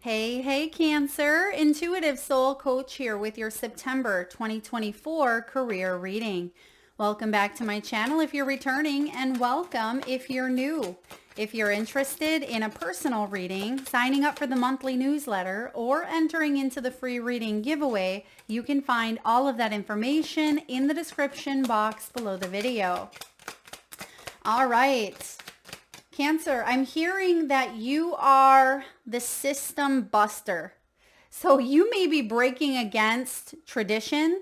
Hey, Cancer. Intuitive Soul Coach here with your September 2024 career reading. Welcome back to my channel if you're returning, and welcome if you're new. If you're interested in a personal reading, signing up for the monthly newsletter, or entering into the free reading giveaway, you can find all of that information in the description box below the video. All right. Cancer, I'm hearing that you are the system buster. So you may be breaking against tradition.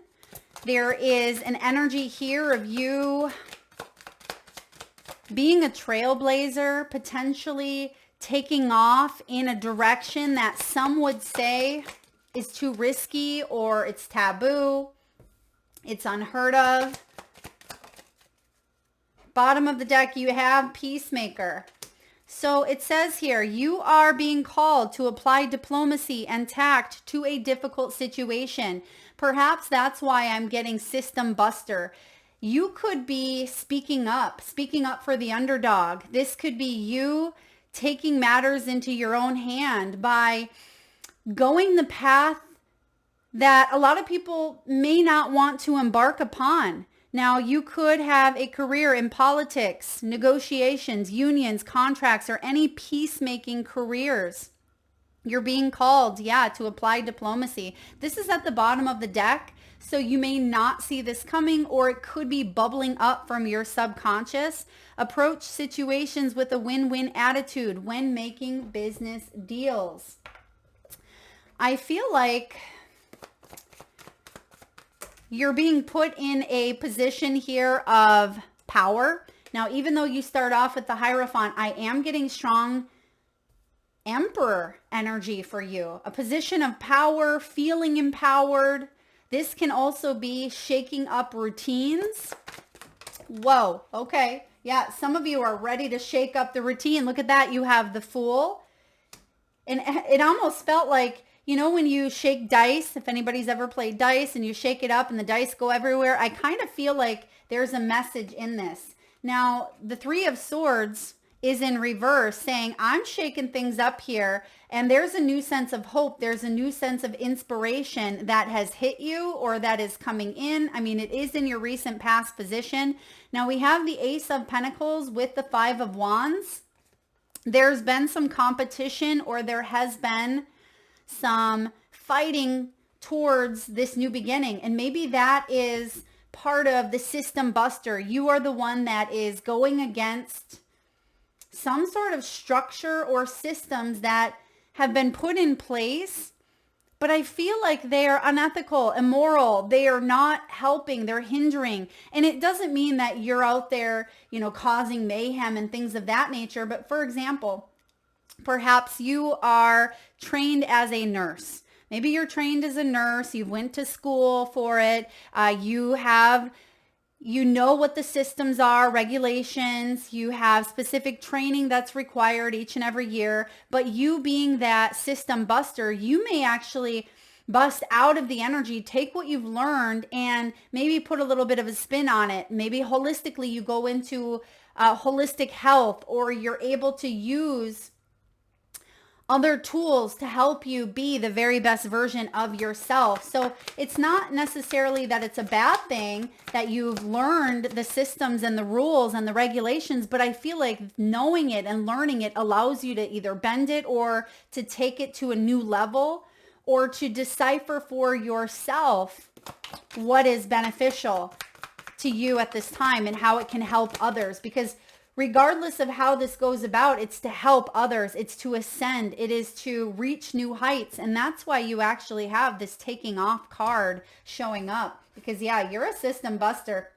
There is an energy here of you being a trailblazer, potentially taking off in a direction that some would say is too risky or it's taboo. It's unheard of. Bottom of the deck, you have Peacemaker. So it says here, you are being called to apply diplomacy and tact to a difficult situation. Perhaps that's why I'm getting System Buster. You could be speaking up for the underdog. This could be you taking matters into your own hand by going the path that a lot of people may not want to embark upon. Now, you could have a career in politics, negotiations, unions, contracts, or any peacemaking careers. You're being called, to apply diplomacy. This is at the bottom of the deck, so you may not see this coming, or it could be bubbling up from your subconscious. Approach situations with a win-win attitude when making business deals. I feel like you're being put in a position here of power. Now, even though you start off with the Hierophant, I am getting strong Emperor energy for you. A position of power, feeling empowered. This can also be shaking up routines. Whoa, okay. Yeah, some of you are ready to shake up the routine. Look at that. You have the Fool. And it almost felt like, you know, when you shake dice, if anybody's ever played dice and you shake it up and the dice go everywhere, I kind of feel like there's a message in this. Now, the Three of Swords is in reverse, saying, I'm shaking things up here, and there's a new sense of hope. There's a new sense of inspiration that has hit you or that is coming in. I mean, it is in your recent past position. Now, we have the Ace of Pentacles with the Five of Wands. There's been some competition, or there has been some fighting towards this new beginning. And maybe that is part of the System Buster. You are the one that is going against some sort of structure or systems that have been put in place, but I feel like they are unethical, immoral. They are not helping. They're hindering. And it doesn't mean that you're out there, causing mayhem and things of that nature. But for example, perhaps you are trained as a nurse. Maybe you're trained as a nurse. You went to school for it. You know what the systems are, regulations. You have specific training that's required each and every year. But you being that system buster, you may actually bust out of the energy, take what you've learned and maybe put a little bit of a spin on it. Maybe holistically you go into holistic health, or you're able to use other tools to help you be the very best version of yourself. So it's not necessarily that it's a bad thing that you've learned the systems and the rules and the regulations, but I feel like knowing it and learning it allows you to either bend it or to take it to a new level, or to decipher for yourself what is beneficial to you at this time and how it can help others. Because regardless of how this goes about, it's to help others. It's to ascend. It is to reach new heights. And that's why you actually have this taking off card showing up. Because you're a system buster.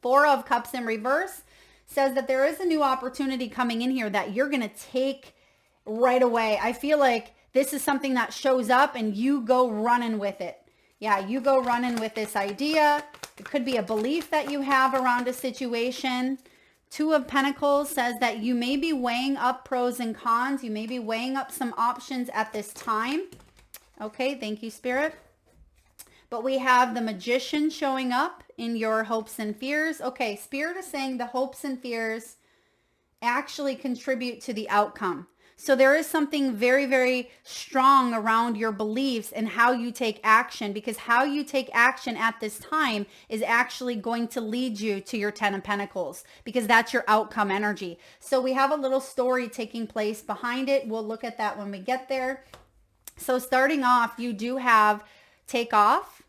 Four of Cups in reverse says that there is a new opportunity coming in here that you're going to take right away. I feel like this is something that shows up and you go running with it. You go running with this idea. It could be a belief that you have around a situation. Two of Pentacles says that you may be weighing up pros and cons. You may be weighing up some options at this time. Okay, thank you, Spirit. But we have the Magician showing up in your hopes and fears. Okay, Spirit is saying the hopes and fears actually contribute to the outcome. So there is something very, very strong around your beliefs and how you take action, because how you take action at this time is actually going to lead you to your 10 of Pentacles, because that's your outcome energy. So we have a little story taking place behind it. We'll look at that when we get there. So starting off, you do have take off.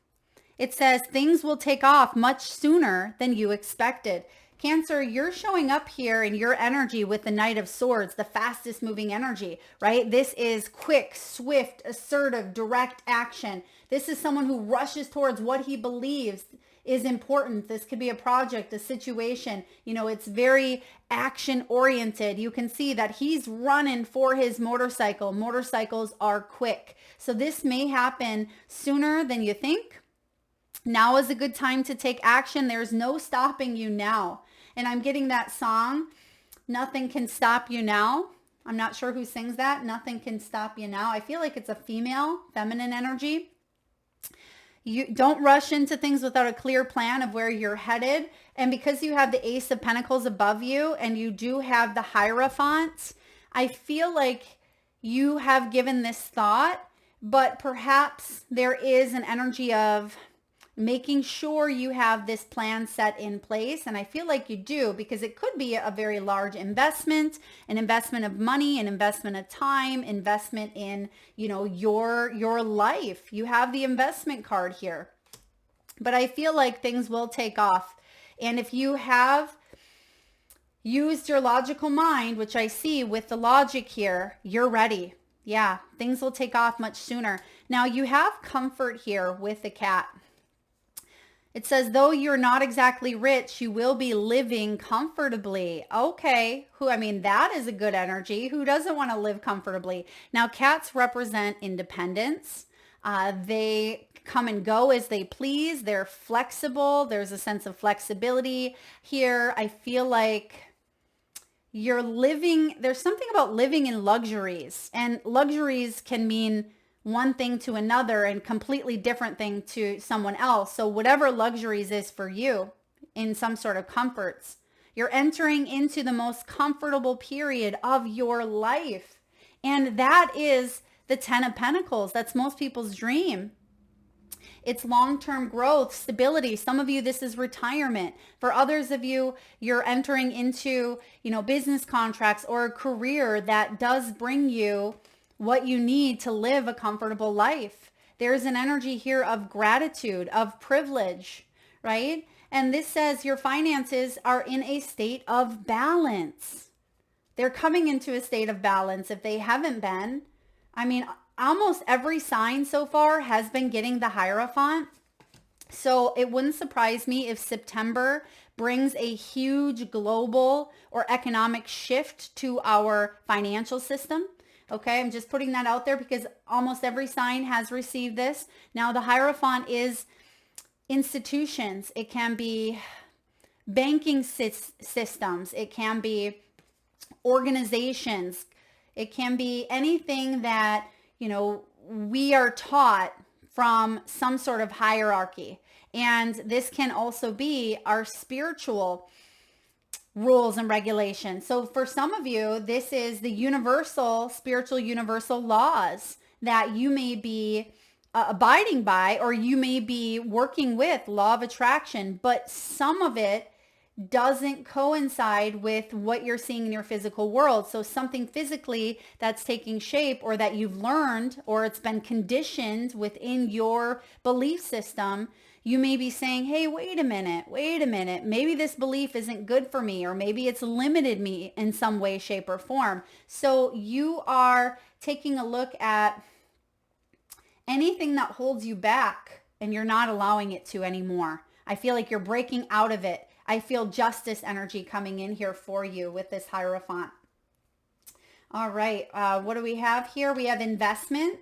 It says things will take off much sooner than you expected. Cancer, you're showing up here in your energy with the Knight of Swords, the fastest moving energy, right? This is quick, swift, assertive, direct action. This is someone who rushes towards what he believes is important. This could be a project, a situation. You know, it's very action oriented. You can see that he's running for his motorcycle. Motorcycles are quick. So this may happen sooner than you think. Now is a good time to take action. There's no stopping you now. And I'm getting that song, Nothing Can Stop You Now. I'm not sure who sings that. Nothing Can Stop You Now. I feel like it's a feminine energy. You don't rush into things without a clear plan of where you're headed. And because you have the Ace of Pentacles above you and you do have the Hierophant, I feel like you have given this thought, but perhaps there is an energy of making sure you have this plan set in place. And I feel like you do, because it could be a very large investment, an investment of money, an investment of time, investment in, you know, your life. You have the investment card here. But I feel like things will take off. And if you have used your logical mind, which I see with the logic here, you're ready. Yeah, things will take off much sooner. Now you have comfort here with the cat. It says, though you're not exactly rich, you will be living comfortably. Okay. That is a good energy. Who doesn't want to live comfortably? Now, cats represent independence. They come and go as they please. They're flexible. There's a sense of flexibility here. I feel like you're living, there's something about living in luxuries, and luxuries can mean one thing to another and completely different thing to someone else. So whatever luxuries is for you in some sort of comforts, you're entering into the most comfortable period of your life. And that is the 10 of Pentacles. That's most people's dream. It's long-term growth, stability. Some of you, this is retirement. For others of you, you're entering into, business contracts or a career that does bring you what you need to live a comfortable life. There's an energy here of gratitude, of privilege, right? And this says your finances are in a state of balance. They're coming into a state of balance if they haven't been. Almost every sign so far has been getting the Hierophant. So it wouldn't surprise me if September brings a huge global or economic shift to our financial system. Okay, I'm just putting that out there because almost every sign has received this. Now, the Hierophant is institutions. It can be banking systems. It can be organizations. It can be anything that, we are taught from some sort of hierarchy. And this can also be our spiritual rules and regulations. So for some of you, this is the spiritual universal laws that you may be abiding by, or you may be working with, law of attraction, but some of it doesn't coincide with what you're seeing in your physical world. So something physically that's taking shape, or that you've learned, or it's been conditioned within your belief system, you may be saying, hey, wait a minute. Maybe this belief isn't good for me, or maybe it's limited me in some way, shape, or form. So you are taking a look at anything that holds you back and you're not allowing it to anymore. I feel like you're breaking out of it. I feel justice energy coming in here for you with this Hierophant. All right. What do we have here? We have investment.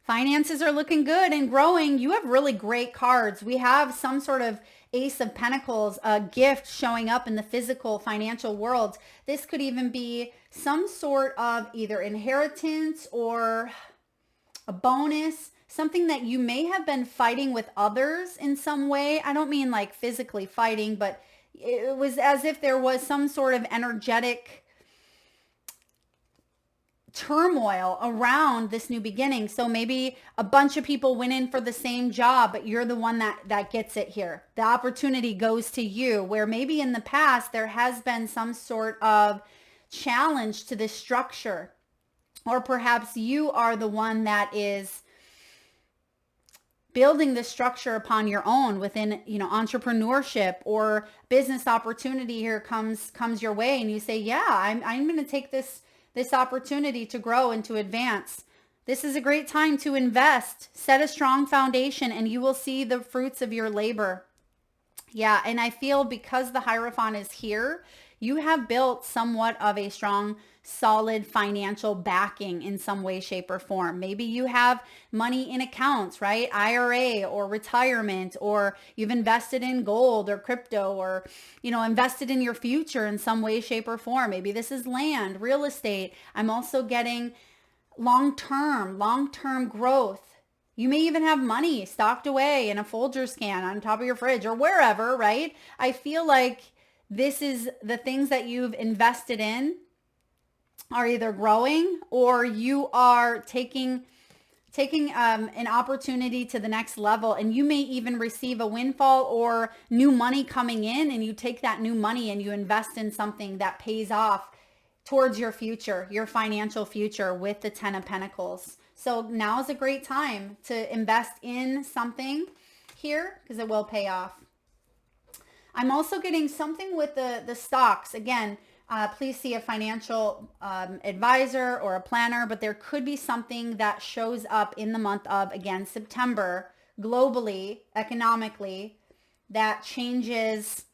Finances are looking good and growing. You have really great cards. We have some sort of Ace of Pentacles, a gift showing up in the physical financial world. This could even be some sort of either inheritance or a bonus, something that you may have been fighting with others in some way. I don't mean like physically fighting, but it was as if there was some sort of energetic turmoil around this new beginning. So maybe a bunch of people went in for the same job, but you're the one that gets it here. The opportunity goes to you, where maybe in the past there has been some sort of challenge to this structure, or perhaps you are the one that is building the structure upon your own within, entrepreneurship, or business opportunity here comes your way, and you say, yeah, I'm going to take this opportunity to grow and to advance. This is a great time to invest, set a strong foundation, and you will see the fruits of your labor. Yeah, and I feel because the Hierophant is here, you have built somewhat of a strong, solid financial backing in some way, shape, or form. Maybe you have money in accounts, right? IRA or retirement, or you've invested in gold or crypto, or, invested in your future in some way, shape, or form. Maybe this is land, real estate. I'm also getting long-term growth. You may even have money stocked away in a Folgers can on top of your fridge or wherever, right? I feel like this is the things that you've invested in are either growing, or you are taking an opportunity to the next level, and you may even receive a windfall or new money coming in, and you take that new money and you invest in something that pays off towards your future, your financial future, with the 10 of Pentacles. So now is a great time to invest in something here, because it will pay off. I'm also getting something with the stocks. Again, please see a financial advisor or a planner, but there could be something that shows up in the month of, again, September, globally, economically, that changes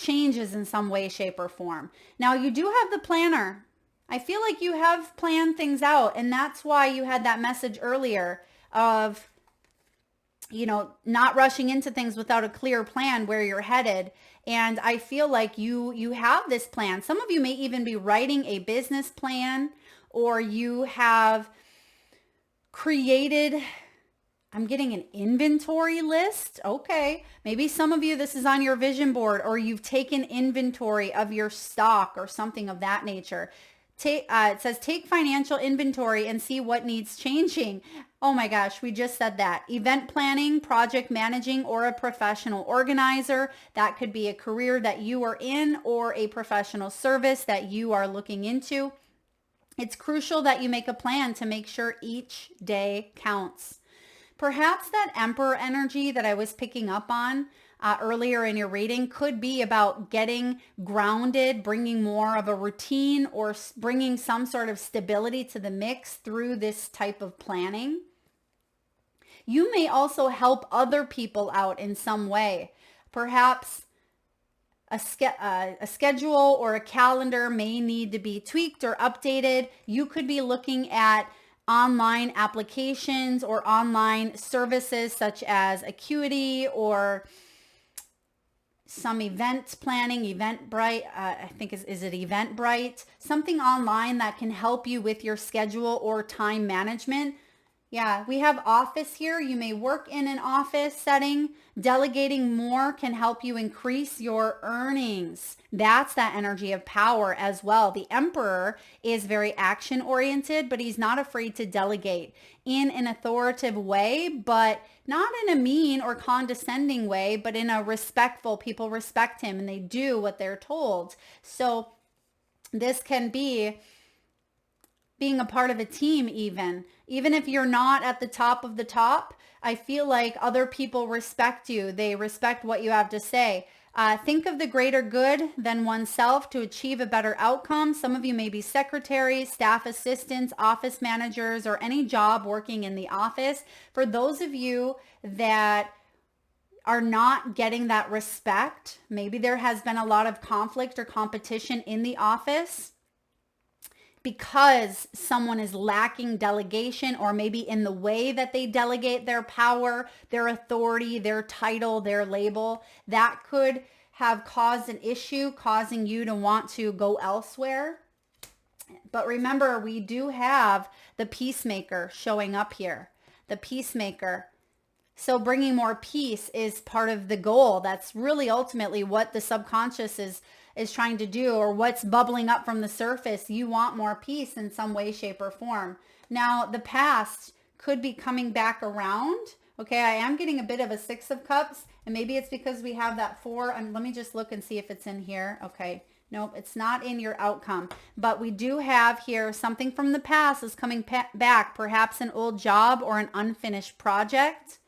in some way, shape, or form. Now, you do have the planner. I feel like you have planned things out, and that's why you had that message earlier of, not rushing into things without a clear plan where you're headed. And I feel like you have this plan. Some of you may even be writing a business plan, or you have created, I'm getting an inventory list. Okay. Maybe some of you, this is on your vision board, or you've taken inventory of your stock or something of that nature. It says, take financial inventory and see what needs changing. Oh my gosh, we just said that. Event planning, project managing, or a professional organizer. That could be a career that you are in, or a professional service that you are looking into. It's crucial that you make a plan to make sure each day counts. Perhaps that Emperor energy that I was picking up on earlier in your reading could be about getting grounded, bringing more of a routine, or bringing some sort of stability to the mix through this type of planning. You may also help other people out in some way. Perhaps a schedule or a calendar may need to be tweaked or updated. You could be looking at online applications or online services such as Acuity, or some event planning, Eventbrite, I think is it Eventbrite? Something online that can help you with your schedule or time management. Yeah, we have office here. You may work in an office setting. Delegating more can help you increase your earnings. That's that energy of power as well. The Emperor is very action oriented, but he's not afraid to delegate in an authoritative way, but not in a mean or condescending way, but in a respectful. People respect him and they do what they're told. So this can be being a part of a team, even if you're not at the top of the top. I feel like other people respect you. They respect what you have to say. Think of the greater good than oneself to achieve a better outcome. Some of you may be secretaries, staff assistants, office managers, or any job working in the office. For those of you that are not getting that respect, maybe there has been a lot of conflict or competition in the office because someone is lacking delegation, or maybe in the way that they delegate their power, their authority, their title, their label. That could have caused an issue, causing you to want to go elsewhere. But remember, we do have the peacemaker showing up here. The peacemaker. So bringing more peace is part of the goal. That's really ultimately what the subconscious is is trying to do, or what's bubbling up from the surface. You want more peace in some way, shape, or form. Now, the past could be coming back around. Okay, I am getting a bit of a 6 of Cups, and maybe it's because we have that 4. And let me just look and see if it's in here. Okay, nope, it's not in your outcome. But we do have here something from the past is coming back, perhaps an old job or an unfinished project.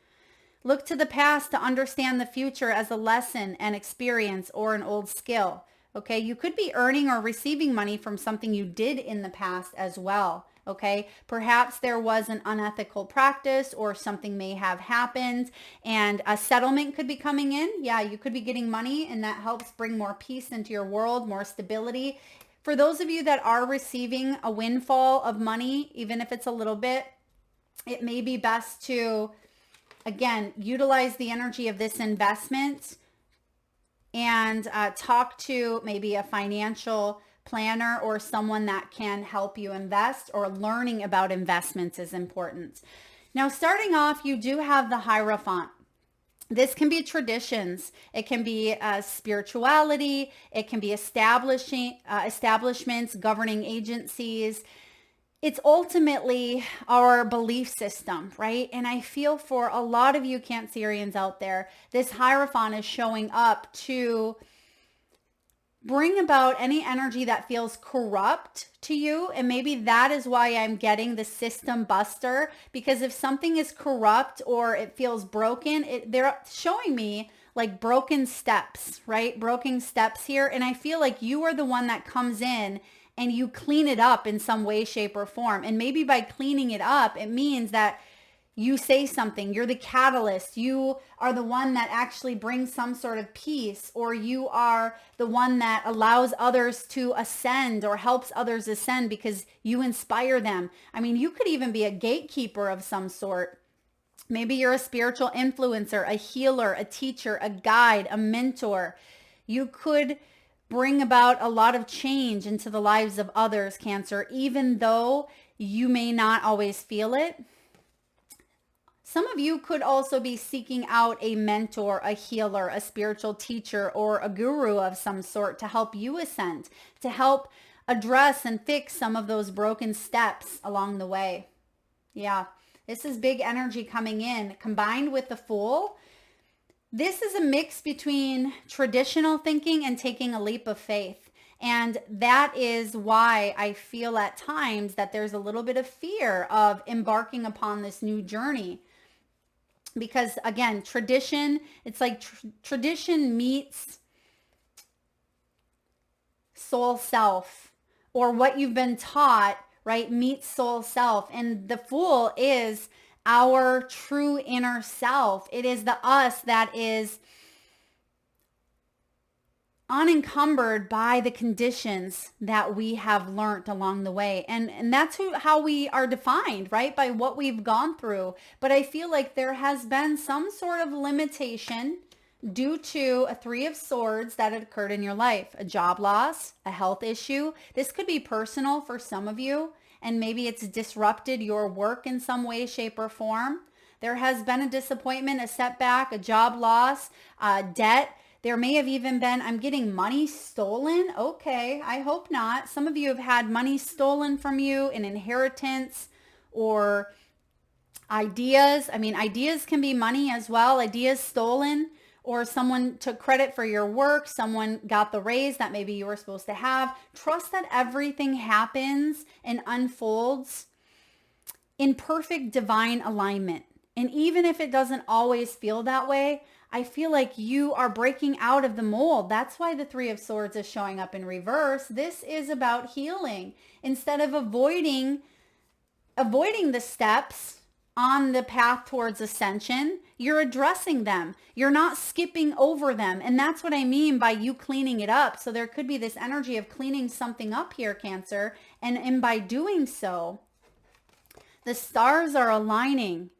Look to the past to understand the future as a lesson and experience or an old skill. Okay, you could be earning or receiving money from something you did in the past as well. Okay, perhaps there was an unethical practice or something may have happened and a settlement could be coming in. Yeah, you could be getting money and that helps bring more peace into your world, more stability. For those of you that are receiving a windfall of money, even if it's a little bit, it may be best to, again, utilize the energy of this investment and talk to maybe a financial planner or someone that can help you invest, or learning about investments is important. Now, starting off, you do have the Hierophant. This can be traditions. It can be spirituality. It can be establishments, governing agencies. It's ultimately our belief system, right? And I feel for a lot of you Cancerians out there, this Hierophant is showing up to bring about any energy that feels corrupt to you. And maybe that is why I'm getting the system buster, because if something is corrupt or it feels broken, they're showing me like broken steps, right? Broken steps here. And I feel like you are the one that comes in and you clean it up in some way, shape, or form. And maybe by cleaning it up, it means that you say something, you're the catalyst, you are the one that actually brings some sort of peace, or you are the one that allows others to ascend or helps others ascend because you inspire them. I mean, you could even be a gatekeeper of some sort. Maybe you're a spiritual influencer, a healer, a teacher, a guide, a mentor. You could bring about a lot of change into the lives of others, Cancer, even though you may not always feel it. Some of you could also be seeking out a mentor, a healer, a spiritual teacher, or a guru of some sort to help you ascend, to help address and fix some of those broken steps along the way. Yeah, this is big energy coming in, combined with the Fool. This is a mix between traditional thinking and taking a leap of faith. And that is why I feel at times that there's a little bit of fear of embarking upon this new journey. Because again, tradition, it's like tradition meets soul self, or what you've been taught, right, meets soul self. And the Fool is our true inner self. It is the us that is unencumbered by the conditions that we have learned along the way. And that's how we are defined, right? By what we've gone through. But I feel like there has been some sort of limitation due to a 3 of Swords that had occurred in your life. A job loss, a health issue. This could be personal for some of you, and maybe it's disrupted your work in some way, shape, or form. There has been a disappointment, a setback, a job loss, debt. There may have even been, I'm getting money stolen. Okay, I hope not. Some of you have had money stolen from you, an inheritance, or ideas. I mean, ideas can be money as well. Ideas stolen, or someone took credit for your work. Someone got the raise that maybe you were supposed to have. Trust that everything happens and unfolds in perfect divine alignment. And even if it doesn't always feel that way, I feel like you are breaking out of the mold. That's why the 3 of Swords is showing up in reverse. This is about healing. Instead of avoiding the steps on the path towards ascension, you're addressing them. You're not skipping over them. And that's what I mean by you cleaning it up. So there could be this energy of cleaning something up here, Cancer. And by doing so, the stars are aligning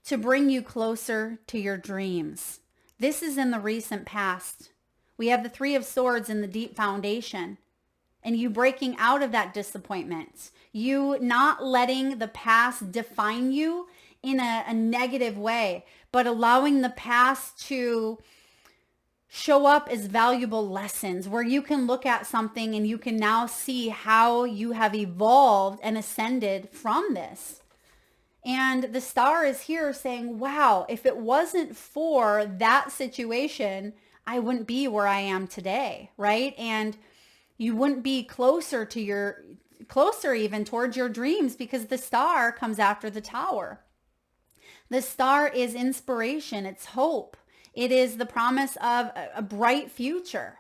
to bring you closer to your dreams. This is in the recent past. We have the 3 of Swords in the deep foundation, and you breaking out of that disappointment. You not letting the past define you in a negative way, but allowing the past to show up as valuable lessons where you can look at something and you can now see how you have evolved and ascended from this. And the star is here saying, wow, if it wasn't for that situation, I wouldn't be where I am today, right? And you wouldn't be closer even towards your dreams, because the star comes after the tower. The star is inspiration. It's hope. It is the promise of a bright future.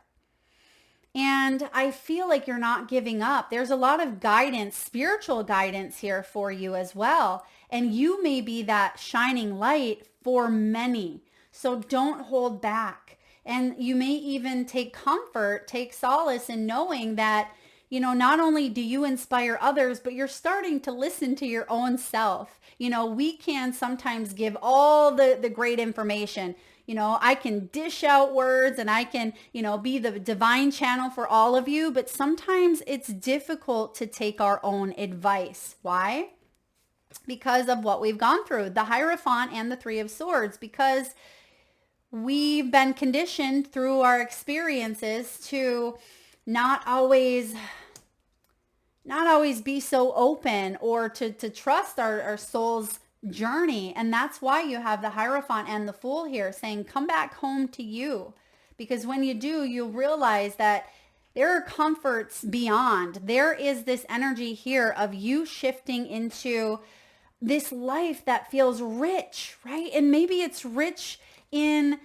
And I feel like you're not giving up. There's a lot of guidance, spiritual guidance here for you as well. And you may be that shining light for many. So don't hold back. And you may even take comfort, take solace in knowing that, not only do you inspire others, but you're starting to listen to your own self. We can sometimes give all the great information. I can dish out words and I can, be the divine channel for all of you, but sometimes it's difficult to take our own advice. Why? Because of what we've gone through, the Hierophant and the Three of Swords, because we've been conditioned through our experiences to not always be so open, or to trust our soul's journey. And that's why you have the Hierophant and the Fool here saying, come back home to you. Because when you do, you'll realize that there are comforts beyond. There is this energy here of you shifting into this life that feels rich, right? And maybe it's rich in,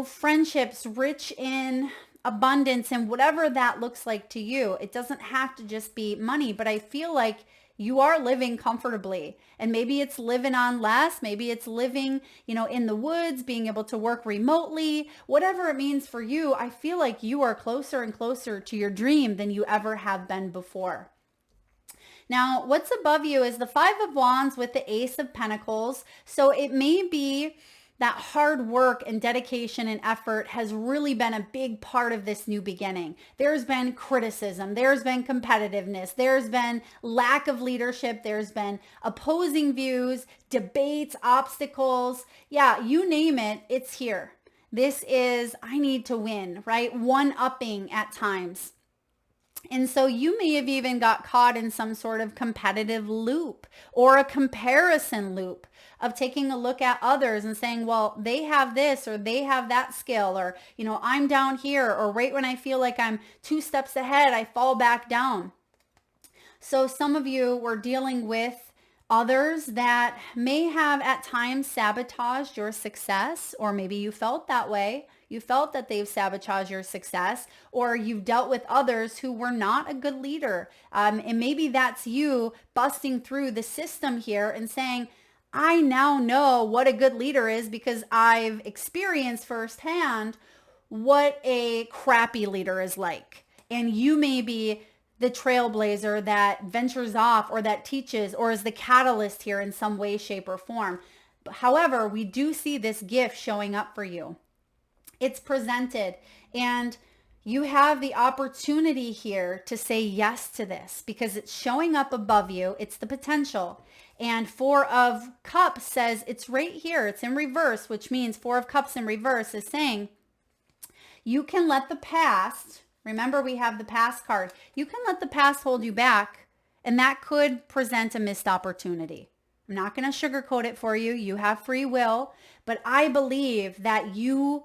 friendships, rich in abundance, and whatever that looks like to you. It doesn't have to just be money, but I feel like you are living comfortably, and maybe it's living on less. Maybe it's living, in the woods, being able to work remotely, whatever it means for you. I feel like you are closer and closer to your dream than you ever have been before. Now, what's above you is the Five of Wands with the Ace of Pentacles. So it may be that hard work and dedication and effort has really been a big part of this new beginning. There's been criticism, there's been competitiveness, there's been lack of leadership, there's been opposing views, debates, obstacles. Yeah, you name it, it's here. This is, I need to win, right? One-upping at times. And so you may have even got caught in some sort of competitive loop or a comparison loop of taking a look at others and saying, well, they have this or they have that skill, or, I'm down here, or right when I feel like I'm 2 steps ahead, I fall back down. So some of you were dealing with others that may have at times sabotaged your success, or maybe you felt that way. You felt that they've sabotaged your success, or you've dealt with others who were not a good leader. And maybe that's you busting through the system here and saying, I now know what a good leader is because I've experienced firsthand what a crappy leader is like. And you may be the trailblazer that ventures off, or that teaches, or is the catalyst here in some way, shape, or form. However, we do see this gift showing up for you. It's presented, and you have the opportunity here to say yes to this because it's showing up above you. It's the potential. And Four of Cups says it's right here. It's in reverse, which means Four of Cups in reverse is saying you can let the past, remember we have the past card, you can let the past hold you back, and that could present a missed opportunity. I'm not going to sugarcoat it for you. You have free will, but I believe that you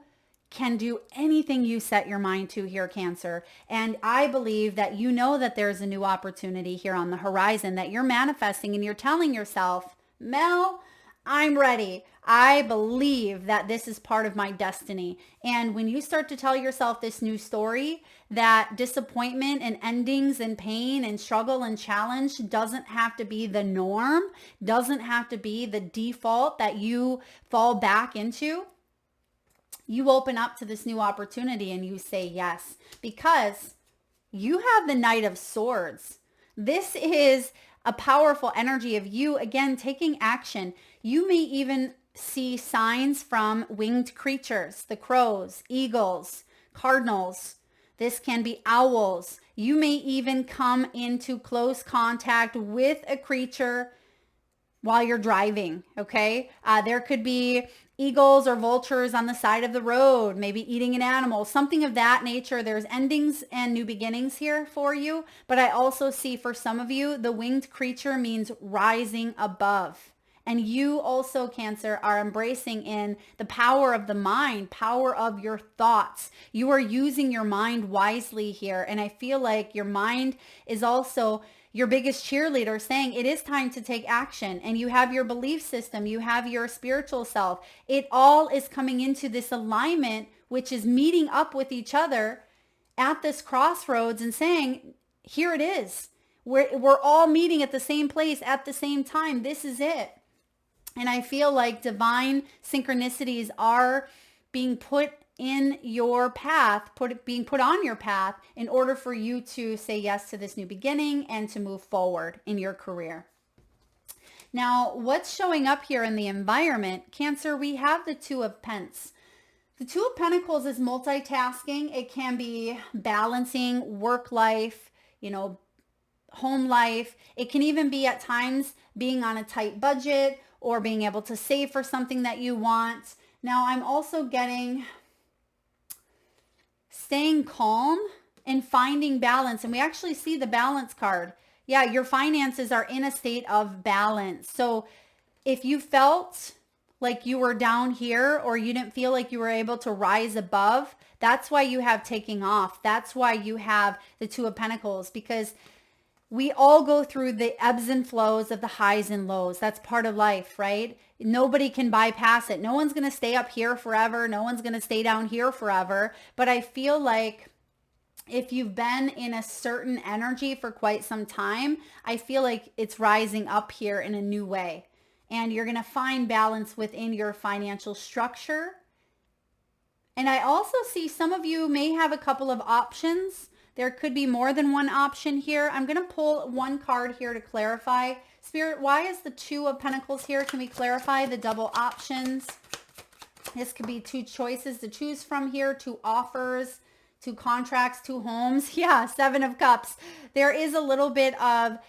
can do anything you set your mind to here, Cancer. And I believe that you know that there's a new opportunity here on the horizon that you're manifesting, and you're telling yourself, Mel, I'm ready. I believe that this is part of my destiny. And when you start to tell yourself this new story, that disappointment and endings and pain and struggle and challenge doesn't have to be the norm, doesn't have to be the default that you fall back into, you open up to this new opportunity and you say yes, because you have the Knight of Swords. This is a powerful energy of you, again, taking action. You may even see signs from winged creatures, the crows, eagles, cardinals. This can be owls. You may even come into close contact with a creature while you're driving, okay? There could be eagles or vultures on the side of the road, maybe eating an animal, something of that nature. There's endings and new beginnings here for you. But I also see for some of you, the winged creature means rising above. And you also, Cancer, are embracing in the power of the mind, power of your thoughts. You are using your mind wisely here. And I feel like your mind is also your biggest cheerleader, saying it is time to take action. And you have your belief system, you have your spiritual self. It all is coming into this alignment, which is meeting up with each other at this crossroads and saying, here it is. We're all meeting at the same place at the same time. This is it. And I feel like divine synchronicities are being put in your path, being put on your path in order for you to say yes to this new beginning and to move forward in your career. Now, what's showing up here in the environment? Cancer, we have the Two of Pentacles. The Two of Pentacles is multitasking. It can be balancing work life, home life. It can even be at times being on a tight budget or being able to save for something that you want. Now, I'm also getting staying calm and finding balance. And we actually see the balance card. Yeah, your finances are in a state of balance. So if you felt like you were down here or you didn't feel like you were able to rise above, that's why you have taking off. That's why you have the Two of Pentacles, because we all go through the ebbs and flows of the highs and lows. That's part of life, right? Nobody can bypass it. No one's going to stay up here forever. No one's going to stay down here forever. But I feel like if you've been in a certain energy for quite some time, I feel like it's rising up here in a new way. And you're going to find balance within your financial structure. And I also see some of you may have a couple of options. There could be more than one option here. I'm going to pull one card here to clarify. Spirit, why is the Two of Pentacles here? Can we clarify the double options? This could be two choices to choose from here, two offers, two contracts, two homes. Yeah, Seven of Cups. There is a little bit of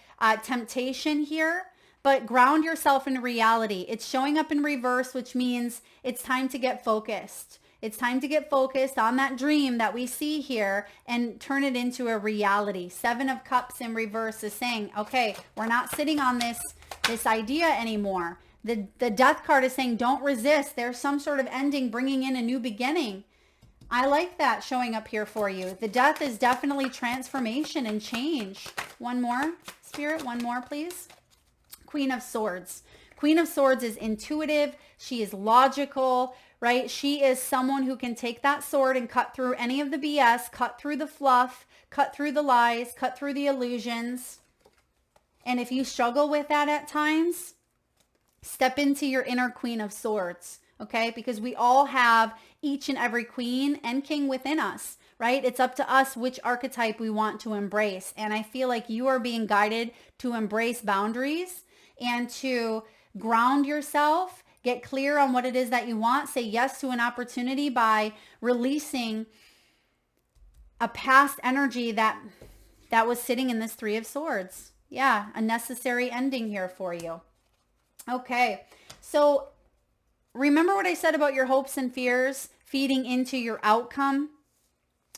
temptation here, but ground yourself in reality. It's showing up in reverse, which means it's time to get focused. It's time to get focused on that dream that we see here and turn it into a reality. Seven of Cups in reverse is saying, okay, we're not sitting on this idea anymore. The Death card is saying, don't resist. There's some sort of ending, bringing in a new beginning. I like that showing up here for you. The Death is definitely transformation and change. One more, Spirit, one more, please. Queen of Swords. Queen of Swords is intuitive. She is logical, right? She is someone who can take that sword and cut through any of the BS, cut through the fluff, cut through the lies, cut through the illusions. And if you struggle with that at times, step into your inner Queen of Swords, okay? Because we all have each and every queen and king within us, right? It's up to us which archetype we want to embrace. And I feel like you are being guided to embrace boundaries and to ground yourself, get clear on what it is that you want, say yes to an opportunity by releasing a past energy that was sitting in this Three of Swords. Yeah, a necessary ending here for you. Okay, so remember what I said about your hopes and fears feeding into your outcome?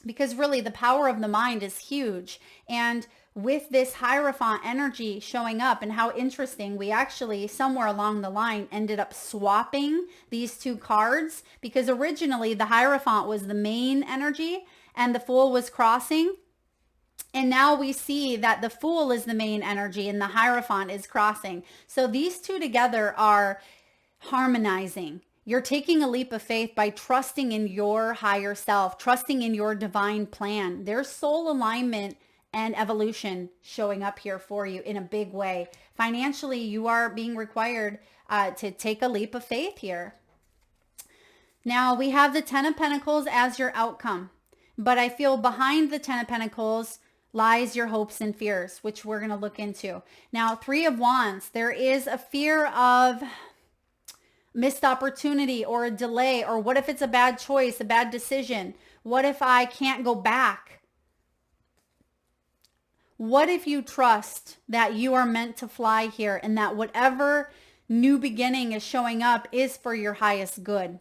Because really the power of the mind is huge. And with this Hierophant energy showing up, and how interesting, we actually somewhere along the line ended up swapping these two cards, because originally the Hierophant was the main energy and the Fool was crossing. And now we see that the Fool is the main energy and the Hierophant is crossing. So these two together are harmonizing. You're taking a leap of faith by trusting in your higher self, trusting in your divine plan. There's soul alignment and evolution showing up here for you in a big way. Financially, you are being required to take a leap of faith here. Now we have the Ten of Pentacles as your outcome, but I feel behind the Ten of Pentacles lies your hopes and fears, which we're going to look into. Now, Three of Wands, there is a fear of missed opportunity or a delay, or what if it's a bad choice, a bad decision? What if I can't go back? What if you trust that you are meant to fly here and that whatever new beginning is showing up is for your highest good.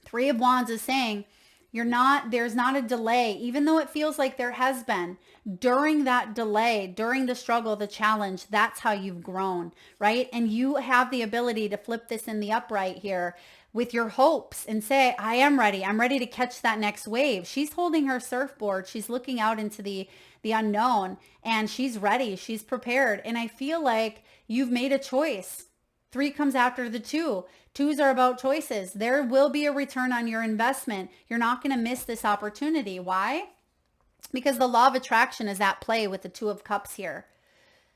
Three of Wands is saying there's not a delay, even though it feels like there has been. During that delay, during the struggle, the challenge, that's how you've grown, right? And you have the ability to flip this in the upright here with your hopes and say, I am ready. I'm ready to catch that next wave. She's holding her surfboard. She's looking out into the unknown, and she's ready. She's prepared. And I feel like you've made a choice. 3 comes after the 2. 2s are about choices. There will be a return on your investment. You're not going to miss this opportunity. Why? Because the law of attraction is at play with the 2 of Cups here.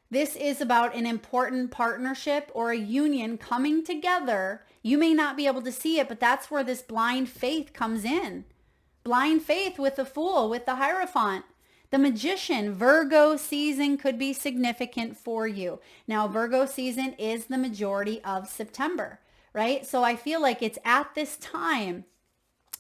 This is about an important partnership or a union coming together. You may not be able to see it, but that's where this blind faith comes in. Blind faith with the Fool, with the Hierophant. The Magician, Virgo season could be significant for you. Now, Virgo season is the majority of September, right? So I feel like it's at this time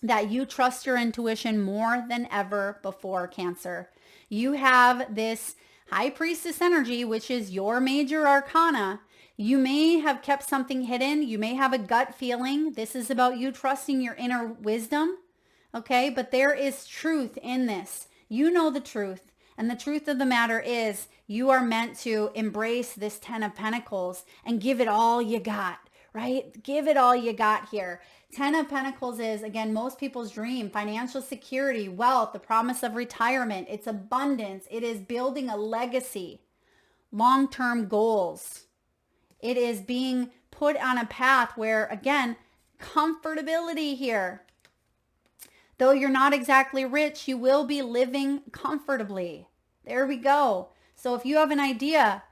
that you trust your intuition more than ever before, Cancer. You have this High Priestess energy, which is your major arcana. You may have kept something hidden. You may have a gut feeling. This is about you trusting your inner wisdom, okay? But there is truth in this. You know the truth. And the truth of the matter is you are meant to embrace this 10 of Pentacles and give it all you got, right? Give it all you got here. 10 of Pentacles is, again, most people's dream, financial security, wealth, the promise of retirement. It's abundance. It is building a legacy, long-term goals. It is being put on a path where, again, comfortability here. Though you're not exactly rich, you will be living comfortably. There we go. So if you have an idea,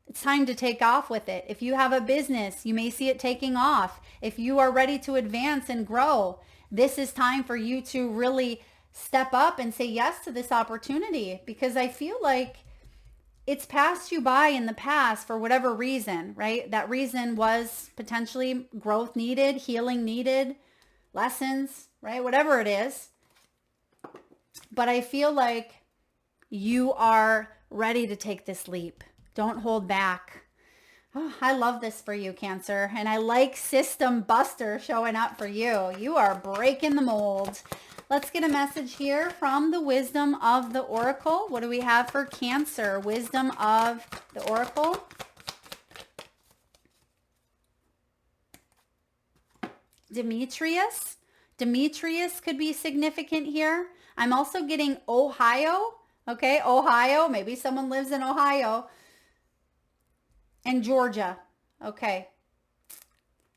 it's time to take off with it. If you have a business, you may see it taking off. If you are ready to advance and grow, this is time for you to really step up and say yes to this opportunity, because I feel like it's passed you by in the past for whatever reason, right? That reason was potentially growth needed, healing needed, lessons, right? Whatever it is. But I feel like you are ready to take this leap. Don't hold back. Oh, I love this for you, Cancer. And I like System Buster showing up for you. You are breaking the mold. Let's get a message here from the Wisdom of the Oracle. What do we have for Cancer? Wisdom of the Oracle. Demetrius. Demetrius could be significant here. I'm also getting Ohio. Okay, Ohio. Maybe someone lives in Ohio. And Georgia. Okay.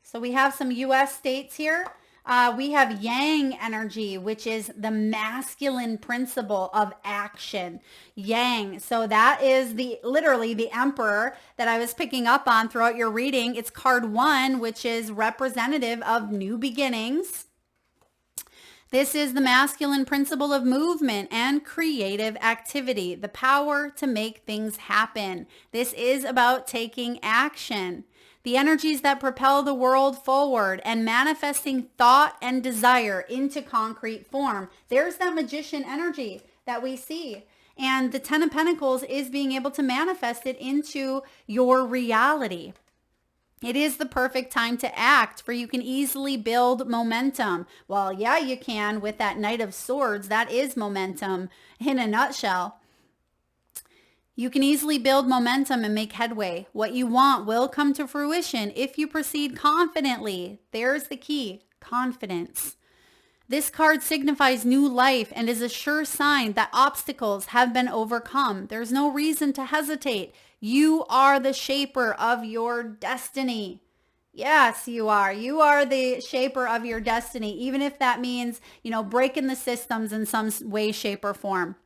So we have some U.S. states here. We have Yang energy, which is the masculine principle of action. Yang. So that is literally the Emperor that I was picking up on throughout your reading. It's card 1, which is representative of new beginnings. This is the masculine principle of movement and creative activity, the power to make things happen. This is about taking action. The energies that propel the world forward and manifesting thought and desire into concrete form. There's that magician energy that we see. And the 10 of Pentacles is being able to manifest it into your reality. It is the perfect time to act, for you can easily build momentum. Well, yeah, you can with that Knight of Swords. That is momentum in a nutshell. You can easily build momentum and make headway. What you want will come to fruition if you proceed confidently. There's the key, confidence. This card signifies new life and is a sure sign that obstacles have been overcome. There's no reason to hesitate. You are the shaper of your destiny. Yes, you are. You are the shaper of your destiny, even if that means, breaking the systems in some way, shape, or form.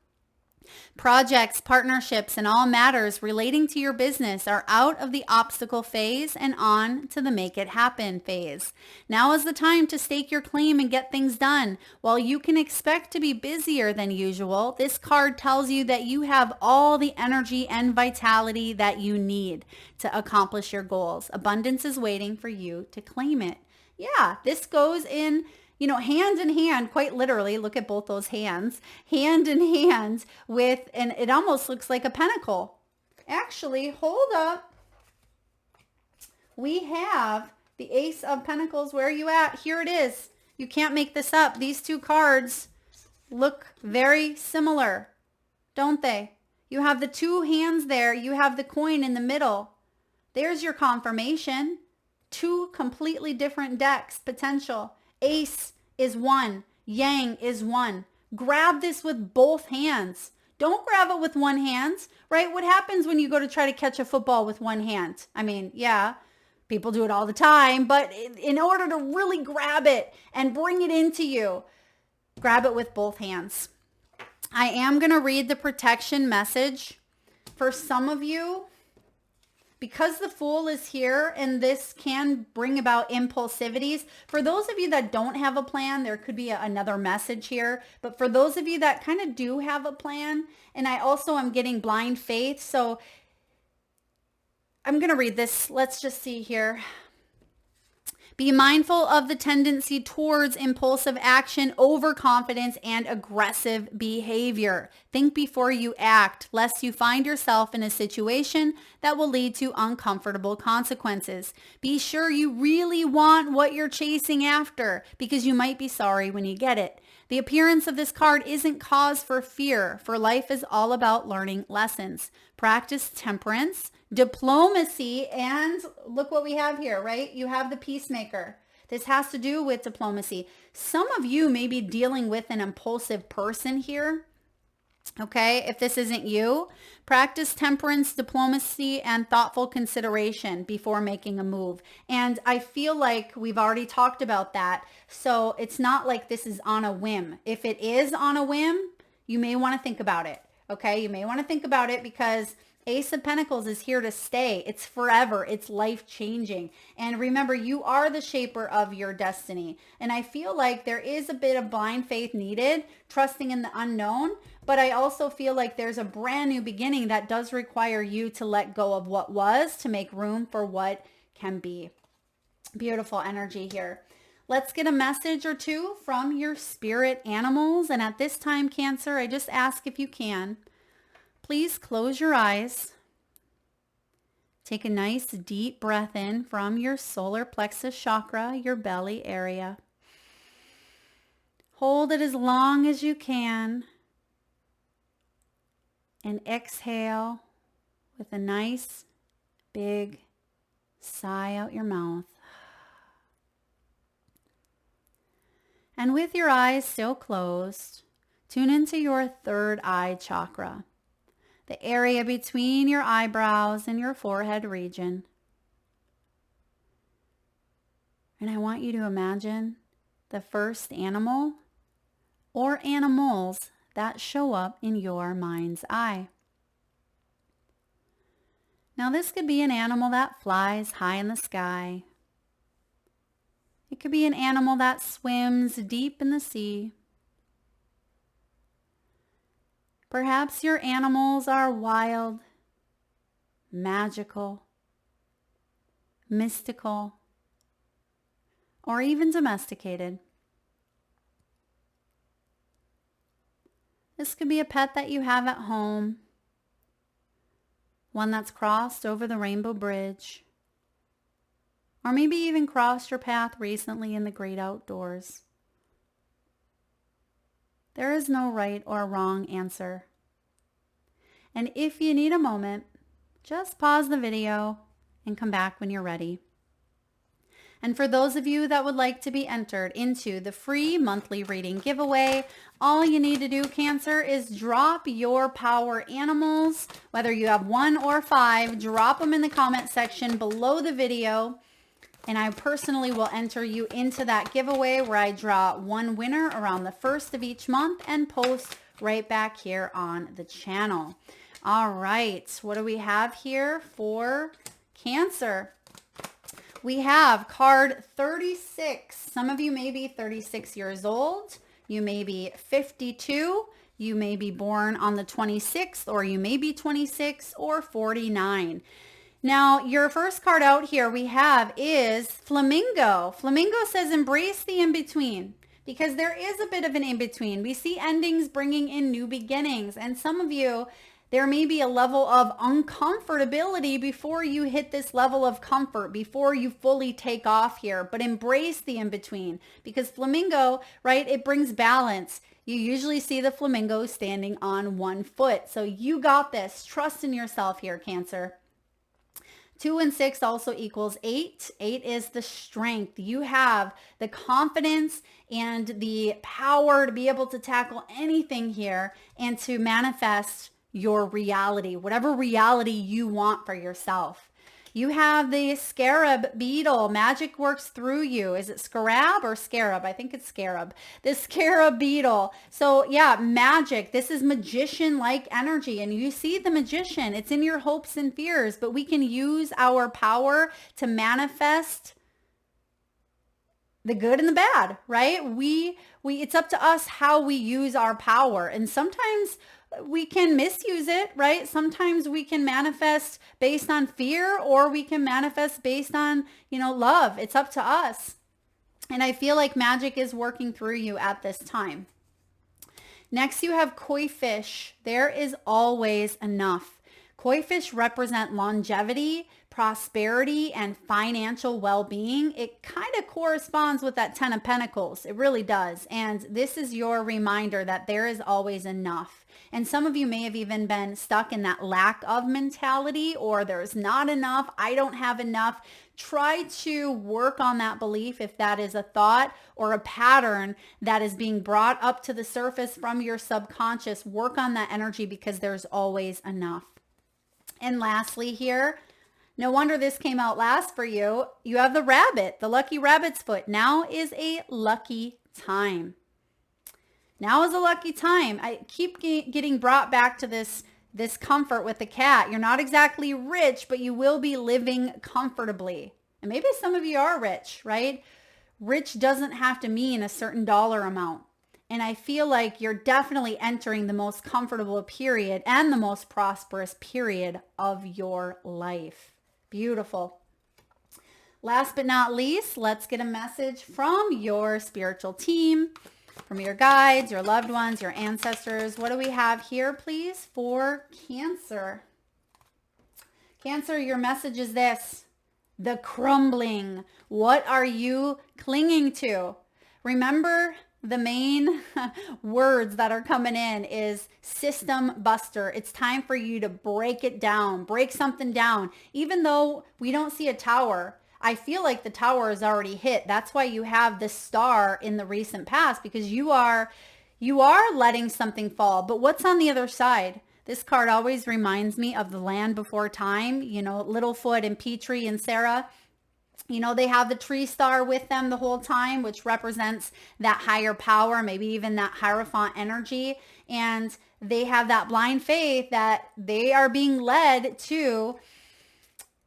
Projects, partnerships, and all matters relating to your business are out of the obstacle phase and on to the make it happen phase. Now is the time to stake your claim and get things done. While you can expect to be busier than usual, this card tells you that you have all the energy and vitality that you need to accomplish your goals. Abundance is waiting for you to claim it. Yeah, this goes in hand in hand, quite literally, look at both those hands, hand in hand with, and it almost looks like a pentacle. Actually, hold up. we have the Ace of Pentacles. Where are you at? Here it is. You can't make this up. These two cards look very similar, don't they? You have the two hands there. You have the coin in the middle. There's your confirmation. Two completely different decks, potential. Ace is one. Yang is one. Grab this with both hands. Don't grab it with one hand, right? What happens when you go to try to catch a football with one hand? I mean, yeah, people do it all the time, but in order to really grab it and bring it into you, grab it with both hands. I am going to read the protection message for some of you. Because the Fool is here and this can bring about impulsivities. For those of you that don't have a plan, there could be another message here. But for those of you that kind of do have a plan, and I also am getting blind faith. So I'm going to read this. Let's just see here. Be mindful of the tendency towards impulsive action, overconfidence, and aggressive behavior. Think before you act, lest you find yourself in a situation that will lead to uncomfortable consequences. Be sure you really want what you're chasing after, because you might be sorry when you get it. The appearance of this card isn't cause for fear, for life is all about learning lessons. Practice temperance, diplomacy, and look what we have here, right? You have the Peacemaker. This has to do with diplomacy. Some of you may be dealing with an impulsive person here. Okay, if this isn't you, practice temperance, diplomacy, and thoughtful consideration before making a move. And I feel like we've already talked about that. So it's not like this is on a whim. If it is on a whim, you may want to think about it. Okay, you may want to think about it because Ace of Pentacles is here to stay. It's forever. It's life-changing. And remember, you are the shaper of your destiny. And I feel like there is a bit of blind faith needed, trusting in the unknown. But I also feel like there's a brand new beginning that does require you to let go of what was to make room for what can be. Beautiful energy here. Let's get a message or two from your spirit animals. And at this time, Cancer, I just ask if you can, please close your eyes. Take a nice deep breath in from your solar plexus chakra, your belly area. Hold it as long as you can. And exhale with a nice big sigh out your mouth. And with your eyes still closed, tune into your third eye chakra, the area between your eyebrows and your forehead region. And I want you to imagine the first animal or animals that show up in your mind's eye. Now this could be an animal that flies high in the sky. It could be an animal that swims deep in the sea. Perhaps your animals are wild, magical, mystical, or even domesticated. This could be a pet that you have at home, one that's crossed over the rainbow bridge, or maybe even crossed your path recently in the great outdoors. There is no right or wrong answer. And if you need a moment, just pause the video and come back when you're ready. And for those of you that would like to be entered into the free monthly reading giveaway, all you need to do, Cancer, is drop your power animals, whether you have 1 or 5, drop them in the comment section below the video. And I personally will enter you into that giveaway where I draw one winner around the 1st of each month and post right back here on the channel. All right, what do we have here for Cancer? We have card 36. Some of you may be 36 years old. You may be 52. You may be born on the 26th, or you may be 26 or 49. Now, your first card out here we have is Flamingo. Flamingo says embrace the in-between, because there is a bit of an in-between. We see endings bringing in new beginnings, and some of you, There may be a level of uncomfortability before you hit this level of comfort, before you fully take off here, but embrace the in-between, because flamingo, right, it brings balance. You usually see the flamingo standing on one foot. So you got this. Trust in yourself here, Cancer. 2 and 6 also equals 8. 8 is the strength. You have the confidence and the power to be able to tackle anything here and to manifest your reality, whatever reality you want for yourself. You have the scarab beetle. Magic works through you. Is it scarab or scarab? I think it's scarab. The scarab beetle. So yeah, magic. This is magician-like energy. And you see the magician. It's in your hopes and fears. But we can use our power to manifest the good and the bad, right? It's up to us how we use our power. And sometimes we can misuse it, right? Sometimes we can manifest based on fear, or we can manifest based on, love. It's up to us. And I feel like magic is working through you at this time. Next, you have koi fish. There is always enough. Koi fish represent longevity, prosperity, and financial well-being. It kind of corresponds with that 10 of Pentacles. It really does. And this is your reminder that there is always enough. And some of you may have even been stuck in that lack of mentality, or there's not enough, I don't have enough. Try to work on that belief if that is a thought or a pattern that is being brought up to the surface from your subconscious. Work on that energy, because there's always enough. And lastly here, no wonder this came out last for you. You have the rabbit, the lucky rabbit's foot. Now is a lucky time. Now is a lucky time. I keep getting brought back to this comfort with the cat. You're not exactly rich, but you will be living comfortably. And maybe some of you are rich, right? Rich doesn't have to mean a certain dollar amount. And I feel like you're definitely entering the most comfortable period and the most prosperous period of your life. Beautiful. Last but not least, let's get a message from your spiritual team, from your guides, your loved ones, your ancestors. What do we have here, please, for Cancer? Cancer, your message is this: the crumbling. What are you clinging to? Remember, the main words that are coming in is system buster. It's time for you to break it down, break something down. Even though we don't see a tower, I feel like the tower is already hit. That's why you have the star in the recent past, because you are letting something fall. But what's on the other side? This card always reminds me of the land before time, Littlefoot and Petrie and Sarah. They have the tree star with them the whole time, which represents that higher power, maybe even that Hierophant energy. And they have that blind faith that they are being led to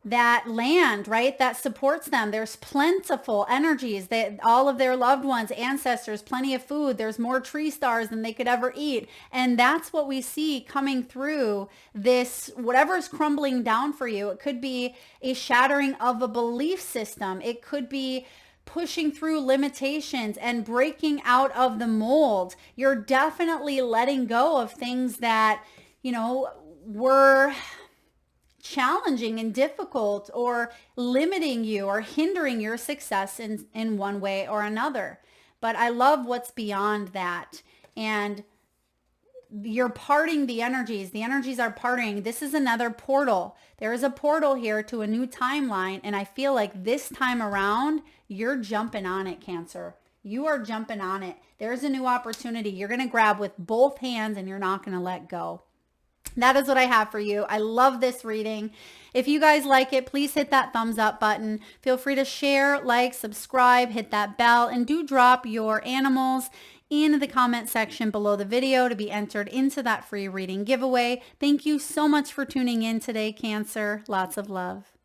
that land, right? That supports them. There's plentiful energies, that all of their loved ones, ancestors, plenty of food. There's more tree stars than they could ever eat. And that's what we see coming through this, whatever's crumbling down for you. It could be a shattering of a belief system. It could be pushing through limitations and breaking out of the mold. You're definitely letting go of things that, were challenging and difficult, or limiting you or hindering your success in one way or another. But I love what's beyond that. And you're parting the energies. The energies are parting. This is another portal. There is a portal here to a new timeline. And I feel like this time around, you're jumping on it, Cancer. You are jumping on it. There's a new opportunity. You're going to grab with both hands, and you're not going to let go. That is what I have for you. I love this reading. If you guys like it, please hit that thumbs up button. Feel free to share, like, subscribe, hit that bell, and do drop your animals in the comment section below the video to be entered into that free reading giveaway. Thank you so much for tuning in today, Cancer. Lots of love.